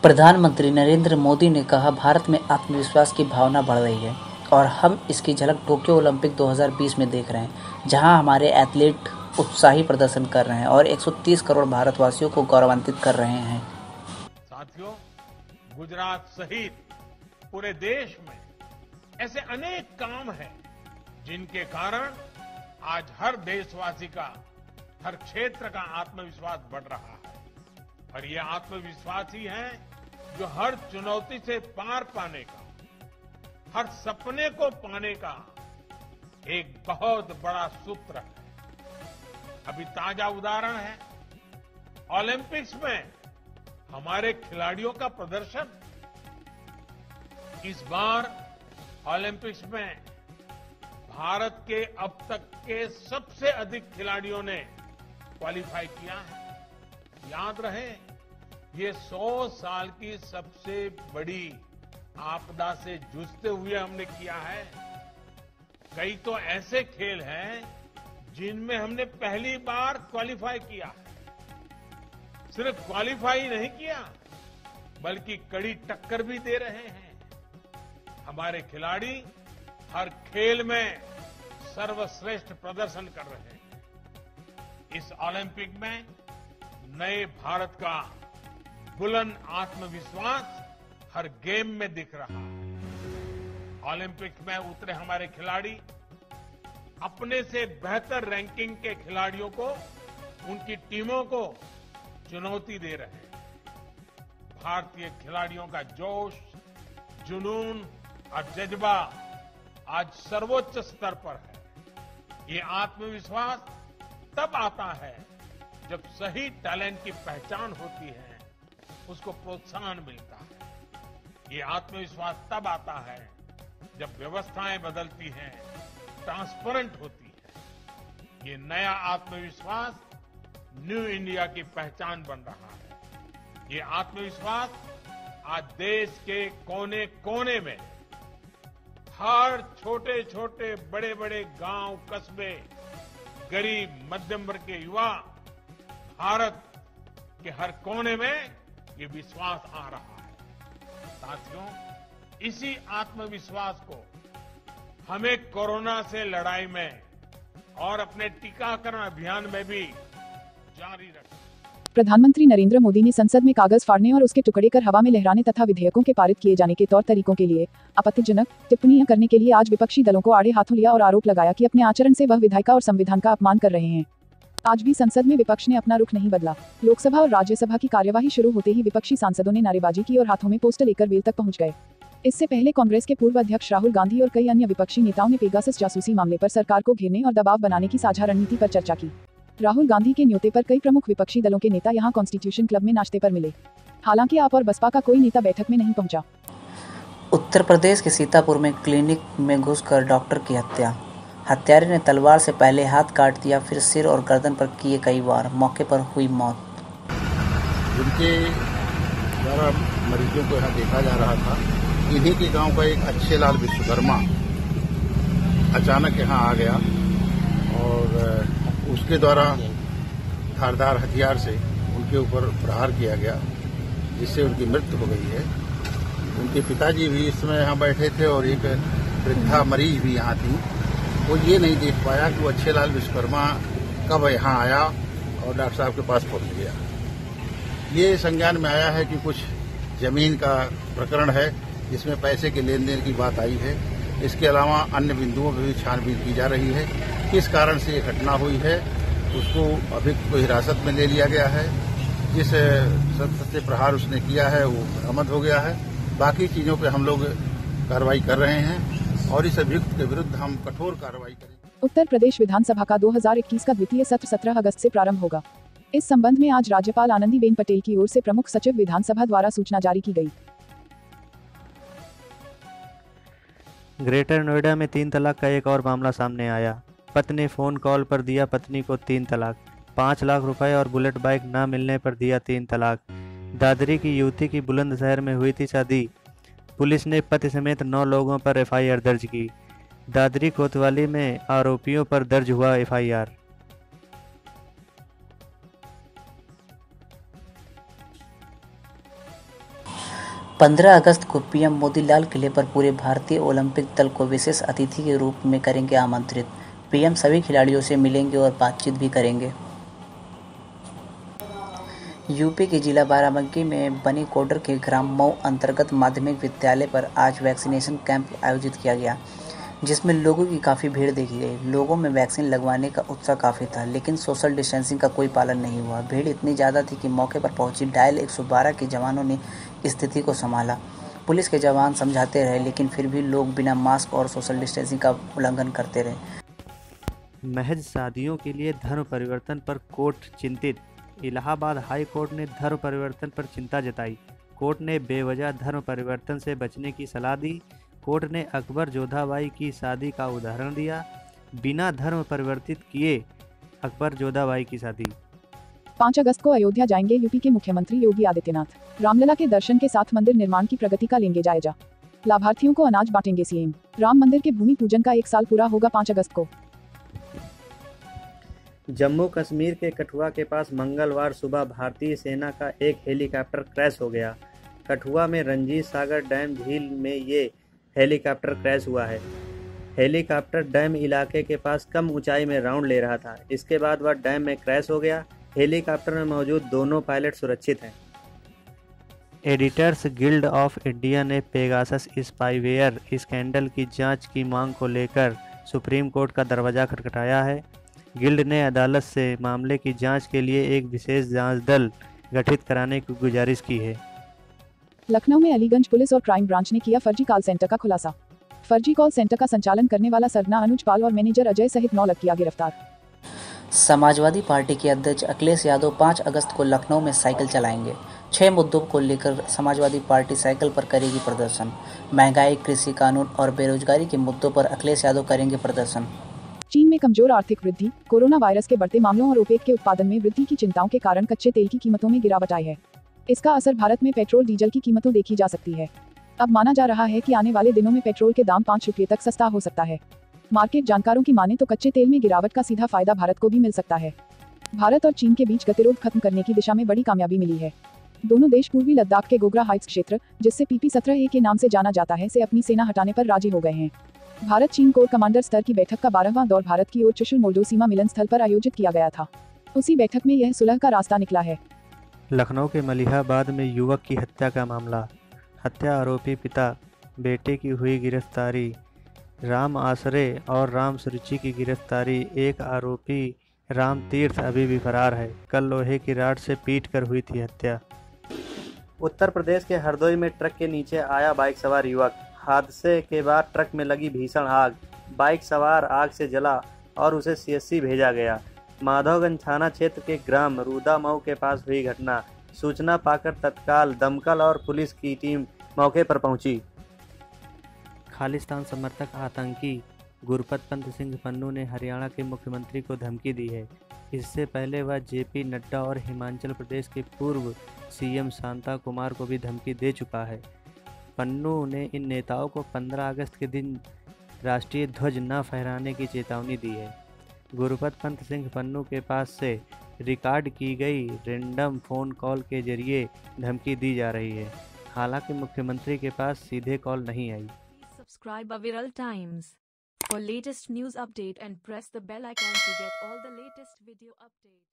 प्रधानमंत्री नरेंद्र मोदी ने कहा, भारत में आत्मविश्वास की भावना बढ़ रही है और हम इसकी झलक टोक्यो ओलंपिक 2020 में देख रहे हैं, जहां हमारे एथलीट उत्साही प्रदर्शन कर रहे हैं और 130 करोड़ भारतवासियों को गौरवान्वित कर रहे हैं। साथियों, गुजरात सहित पूरे देश में ऐसे अनेक काम हैं जिनके कारण आज हर देशवासी का, हर क्षेत्र का आत्मविश्वास बढ़ रहा है और ये आत्मविश्वास ही है जो हर चुनौती से पार पाने का, हर सपने को पाने का एक बहुत बड़ा सूत्र है। अभी ताजा उदाहरण है ओलंपिक्स में हमारे खिलाड़ियों का प्रदर्शन। इस बार ओलंपिक्स में भारत के अब तक के सबसे अधिक खिलाड़ियों ने क्वालिफाई किया है। याद रहे, ये 100 साल की सबसे बड़ी आपदा से जूझते हुए हमने किया है। कई तो ऐसे खेल हैं जिनमें हमने पहली बार क्वालिफाई किया है। सिर्फ क्वालिफाई नहीं किया, बल्कि कड़ी टक्कर भी दे रहे हैं। हमारे खिलाड़ी हर खेल में सर्वश्रेष्ठ प्रदर्शन कर रहे हैं। इस ओलंपिक में नए भारत का बुलंद आत्मविश्वास हर गेम में दिख रहा है। ओलंपिक्स में उतरे हमारे खिलाड़ी अपने से बेहतर रैंकिंग के खिलाड़ियों को, उनकी टीमों को चुनौती दे रहे हैं। भारतीय खिलाड़ियों का जोश, जुनून और जज्बा आज सर्वोच्च स्तर पर है। ये आत्मविश्वास तब आता है जब सही टैलेंट की पहचान होती है, उसको प्रोत्साहन मिलता है। ये आत्मविश्वास तब आता है जब व्यवस्थाएं बदलती हैं, ट्रांसपेरेंट होती है। ये नया आत्मविश्वास न्यू इंडिया की पहचान बन रहा है। ये आत्मविश्वास आज देश के कोने कोने में, हर छोटे छोटे बड़े बड़े गांव, कस्बे, गरीब मध्यम वर्ग के युवा, भारत के हर कोने में ये विश्वास आ रहा है। साथियों, इसी आत्मविश्वास को हमें कोरोना से लड़ाई में और अपने टीकाकरण अभियान में भी जारी रखना। प्रधानमंत्री नरेंद्र मोदी ने संसद में कागज फाड़ने और उसके टुकड़े कर हवा में लहराने तथा विधेयकों के पारित किए जाने के तौर तरीकों के लिए आपत्तिजनक टिप्पणियां करने के लिए आज विपक्षी दलों को आड़े हाथों लिया और आरोप लगाया कि अपने आचरण से वह विधायिका और संविधान का अपमान कर रहे हैं। आज भी संसद में विपक्ष ने अपना रुख नहीं बदला। लोकसभा और राज्यसभा की कार्यवाही शुरू होते ही विपक्षी सांसदों ने नारेबाजी की और हाथों में पोस्टर लेकर वेल तक पहुंच गए। इससे पहले कांग्रेस के पूर्व अध्यक्ष राहुल गांधी और कई अन्य विपक्षी नेताओं ने पेगासस जासूसी मामले पर सरकार को घेरने और दबाव बनाने की साझा रणनीति पर चर्चा की। राहुल गांधी के न्योते पर कई प्रमुख विपक्षी दलों के नेता यहां कॉन्स्टिट्यूशन क्लब में नाश्ते पर मिले। हालांकि आप और बसपा का कोई नेता बैठक में नहीं पहुंचा। उत्तर प्रदेश के सीतापुर में क्लिनिक में घुसकर डॉक्टर की हत्या। हत्यारे ने तलवार से पहले हाथ काट दिया, फिर सिर और गर्दन पर किए कई वार। मौके पर हुई मौत। जिनके द्वारा मरीजों को यहाँ देखा जा रहा था, इन्हीं के गांव का एक अच्छेलाल विश्वकर्मा अचानक यहाँ आ गया और उसके द्वारा धारदार हथियार से उनके ऊपर प्रहार किया गया, जिससे उनकी मृत्यु हो गई है। उनके पिताजी भी इस समय यहाँ बैठे थे और एक वृद्धा मरीज भी यहाँ थी। वो ये नहीं देख पाया कि वो अच्छेलाल विश्वकर्मा कब यहाँ आया और डॉक्टर साहब के पास पहुंच गया। ये संज्ञान में आया है कि कुछ जमीन का प्रकरण है जिसमें पैसे के लेन देन की बात आई है। इसके अलावा अन्य बिंदुओं पर भी छानबीन की जा रही है। किस कारण से ये घटना हुई है, उसको अभियुक्त को हिरासत में ले लिया गया है। जिस शस्त्र से प्रहार उसने किया है वो बरामद हो गया है। बाकी चीजों पे हम लोग कार्रवाई कर रहे हैं और इस अभियुक्त के विरुद्ध हम कठोर कार्रवाई करेंगे। उत्तर प्रदेश विधानसभा का 2021 का द्वितीय सत्र 17 अगस्त से प्रारंभ होगा। इस संबंध में आज राज्यपाल आनंदीबेन पटेल की ओर से प्रमुख सचिव विधानसभा द्वारा सूचना जारी की गई। ग्रेटर नोएडा में 3 तलाक का एक और मामला सामने आया। पत्नी फोन कॉल पर दिया पत्नी को 3 तलाक। 5 लाख रुपए और बुलेट बाइक न मिलने पर दिया 3 तलाक। दादरी की युवती की बुलंदशहर में हुई थी शादी। पुलिस ने पति समेत 9 लोगों पर एफआईआर दर्ज की। दादरी कोतवाली में आरोपियों पर दर्ज हुआ एफआईआर। 15 अगस्त को पीएम मोदी लाल किले पर पूरे भारतीय ओलंपिक दल को विशेष अतिथि के रूप में करेंगे आमंत्रित। पीएम सभी खिलाड़ियों से मिलेंगे और बातचीत भी करेंगे। यूपी के जिला बाराबंकी में बनी कोडर के ग्राम मऊ अंतर्गत माध्यमिक विद्यालय पर आज वैक्सीनेशन कैंप आयोजित किया गया, जिसमें लोगों की काफ़ी भीड़ देखी गई। लोगों में वैक्सीन लगवाने का उत्साह काफ़ी था, लेकिन सोशल डिस्टेंसिंग का कोई पालन नहीं हुआ। भीड़ इतनी ज़्यादा थी कि मौके पर पहुंची डायल 112 के जवानों ने स्थिति को संभाला। पुलिस के जवान समझाते रहे, लेकिन फिर भी लोग बिना मास्क और सोशल डिस्टेंसिंग का उल्लंघन करते रहे। महज शादियों के लिए धर्म परिवर्तन पर कोर्ट चिंतित। इलाहाबाद हाई कोर्ट ने धर्म परिवर्तन पर चिंता जताई। कोर्ट ने बेवजह धर्म परिवर्तन से बचने की सलाह दी। कोर्ट ने अकबर जोधाबाई की शादी का उदाहरण दिया। बिना धर्म परिवर्तित किए अकबर जोधाबाई की शादी। 5 अगस्त को अयोध्या जाएंगे यूपी के मुख्यमंत्री योगी आदित्यनाथ। रामलला के दर्शन के साथ मंदिर निर्माण की प्रगति का लेंगे जायजा। लाभार्थियों को अनाज बांटेंगे सीएम। राम मंदिर के भूमि पूजन का 1 साल पूरा होगा 5 अगस्त को। जम्मू कश्मीर के कठुआ के पास मंगलवार सुबह भारतीय सेना का एक हेलीकॉप्टर क्रैश हो गया। कठुआ में रंजीत सागर डैम झील में ये हेलीकॉप्टर क्रैश हुआ है। हेलीकॉप्टर डैम इलाके के पास कम ऊंचाई में राउंड ले रहा था। इसके बाद वह डैम में क्रैश हो गया। हेलीकॉप्टर में मौजूद दोनों पायलट सुरक्षित हैं। एडिटर्स गिल्ड ऑफ इंडिया ने पेगासस स्पाईवेयर स्कैंडल की जांच की मांग को लेकर सुप्रीम कोर्ट का दरवाजा खटखटाया है। गिल्ड ने अदालत से मामले की जांच के लिए एक विशेष जांच दल गठित कराने की गुजारिश की है। लखनऊ में अलीगंज पुलिस और क्राइम ब्रांच ने किया फर्जी कॉल सेंटर का खुलासा। फर्जी कॉल सेंटर का संचालन करने वाला सरगना अनुज पाल और मैनेजर अजय सहित 9 लोग किया गिरफ्तार। समाजवादी पार्टी के अध्यक्ष अखिलेश यादव 5 अगस्त को लखनऊ में साइकिल चलाएंगे। 6 मुद्दों को लेकर समाजवादी पार्टी साइकिल पर करेगी प्रदर्शन। महंगाई, कृषि कानून और बेरोजगारी के मुद्दों पर अखिलेश यादव करेंगे प्रदर्शन। चीन में कमजोर आर्थिक वृद्धि, कोरोना वायरस के बढ़ते मामलों और ओपेक के उत्पादन में वृद्धि की चिंताओं के कारण कच्चे तेल की कीमतों में गिरावट आई है। इसका असर भारत में पेट्रोल डीजल की कीमतों देखी जा सकती है। अब माना जा रहा है कि आने वाले दिनों में पेट्रोल के दाम 5 रुपये तक सस्ता हो सकता है। मार्केट जानकारों की माने तो कच्चे तेल में गिरावट का सीधा फायदा भारत को भी मिल सकता है। भारत और चीन के बीच गतिरोध खत्म करने की दिशा में बड़ी कामयाबी मिली है। दोनों देश पूर्वी लद्दाख के गोगरा हाइट्स क्षेत्र, जिससे PP-17A के नाम से जाना जाता है, से अपनी सेना हटाने पर राजी हो गए हैं। भारत चीन कोर कमांडर स्तर की बैठक का 12वां दौर भारत की ओर चुशुल मोल्डो सीमा मिलन स्थल पर आयोजित किया गया था। उसी बैठक में यह सुलह का रास्ता निकला है। लखनऊ के मलिहाबाद में युवक की हत्या का मामला। हत्या आरोपी पिता बेटे की हुई गिरफ्तारी। राम आसरे और राम सुरुचि की गिरफ्तारी। एक आरोपी राम तीर्थ अभी भी फरार है। कल लोहे की राड से पीट कर हुई थी हत्या। उत्तर प्रदेश के हरदोई में ट्रक के नीचे आया बाइक सवार युवक। हादसे के बाद ट्रक में लगी भीषण आग। बाइक सवार आग से जला और उसे CSC भेजा गया। माधवगंज थाना क्षेत्र के ग्राम रूदामऊ के पास हुई घटना। सूचना पाकर तत्काल दमकल और पुलिस की टीम मौके पर पहुंची। खालिस्तान समर्थक आतंकी गुरपत पंत सिंह पन्नू ने हरियाणा के मुख्यमंत्री को धमकी दी है। इससे पहले वह JP नड्डा और हिमाचल प्रदेश के पूर्व CM शांता कुमार को भी धमकी दे चुका है। पन्नू ने इन नेताओं को 15 अगस्त के दिन राष्ट्रीय ध्वज न फहराने की चेतावनी दी है। गुरपत पंत सिंह पन्नू के पास से रिकॉर्ड की गई रैंडम फ़ोन कॉल के जरिए धमकी दी जा रही है। हालांकि मुख्यमंत्री के पास सीधे कॉल नहीं आई। Subscribe Viral Times for latest news update and press the bell icon to get all the latest video updates.